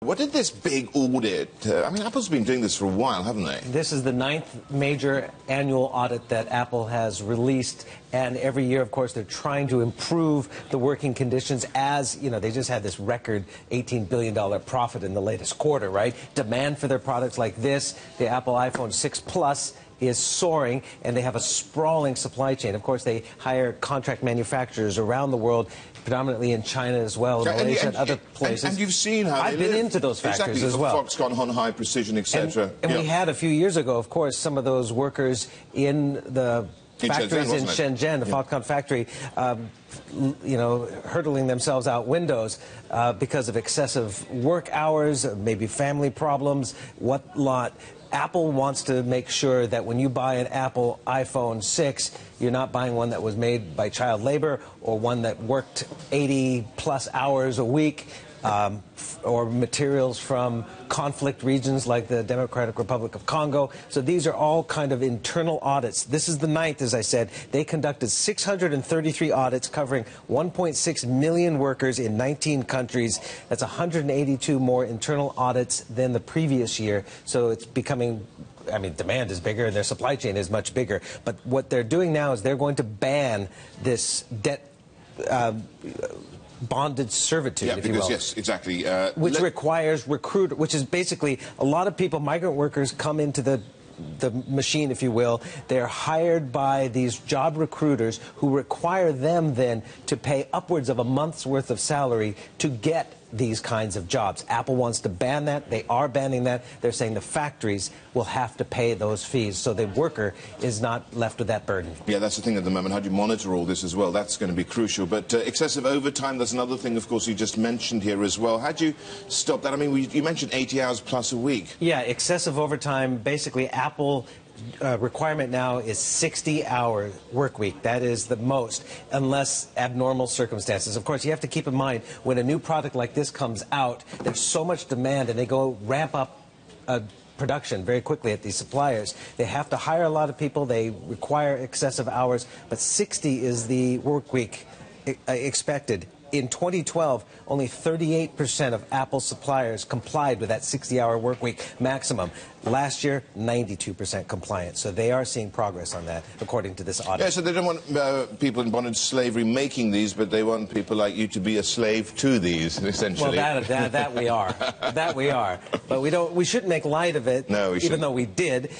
What did this big audit, I mean, Apple's been doing this for a while, haven't they? This is the 9th major annual audit that Apple has released, and every year, of course, they're trying to improve the working conditions. As, you know, they just had this record $18 billion profit in the latest quarter, right? Demand for their products like this, the Apple iPhone 6 Plus, is soaring, and they have a sprawling supply chain. Of course, they hire contract manufacturers around the world, predominantly in China as well, Malaysia and other places. And you've seen how I've been into those factories as well. Foxconn on high precision, etc. And we had a few years ago, of course, some of those workers in the factories in Shenzhen, the Foxconn factory, you know, hurtling themselves out windows because of excessive work hours, maybe family problems, whatnot. Apple wants to make sure that when you buy an Apple iPhone 6, you're not buying one that was made by child labor or one that worked 80-plus hours a week, or materials from conflict regions like the Democratic Republic of Congo. So these are all kind of internal audits. This is the 9th, as I said. They conducted 633 audits covering 1.6 million workers in 19 countries. That's 182 more internal audits than the previous year. So it's becoming, I mean, demand is bigger and their supply chain is much bigger. But what they're doing now is they're going to ban this debt bonded servitude, if you will. Yes, exactly. Which requires which is basically a lot of people, migrant workers, come into the machine, if you will. They're hired by these job recruiters who require them then to pay upwards of a month's worth of salary to get these kinds of jobs. Apple wants to ban that. They are banning that. They're saying the factories will have to pay those fees, so the worker is not left with that burden. Yeah, that's the thing at the moment. How do you monitor all this as well? That's going to be crucial. But excessive overtime, that's another thing, of course, you just mentioned here as well. How do you stop that? I mean, you mentioned 80 hours plus a week. Yeah, excessive overtime. Basically, Apple requirement now is 60-hour work week. That is the most, unless abnormal circumstances. Of course, you have to keep in mind, when a new product like this comes out, there's so much demand, and they go ramp up production very quickly at these suppliers. They have to hire a lot of people. They require excessive hours, but 60 is the work week expected. In 2012, only 38% of Apple suppliers complied with that 60-hour work week maximum. Last year, 92% compliant. So they are seeing progress on that, according to this audit. Yeah, so they don't want people in bondage slavery making these, but they want people like you to be a slave to these, essentially. Well, that we are. That we are. But we shouldn't make light of it, no, we even though we did,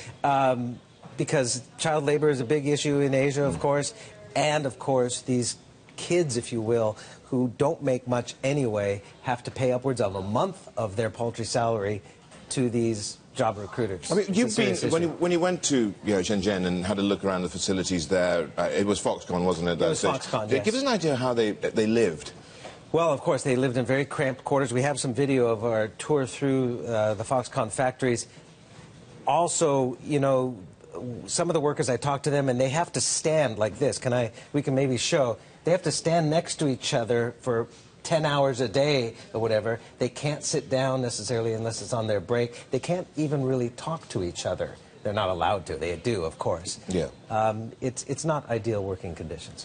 because child labor is a big issue in Asia, of course, and, of course, these kids, if you will, who don't make much anyway, have to pay upwards of a month of their paltry salary to these job recruiters. I mean, you've been, when you went to Shenzhen and had a look around the facilities there, it was Foxconn, wasn't it? It was Foxconn, yes. Give us an idea how they lived. Well, of course, they lived in very cramped quarters. We have some video of our tour through the Foxconn factories. Also, you know, some of the workers, I talked to them, and they have to stand like this. We can maybe show. They have to stand next to each other for 10 hours a day or whatever. They can't sit down necessarily unless it's on their break. They can't even really talk to each other. They're not allowed to. They do, of course. Yeah. It's not ideal working conditions.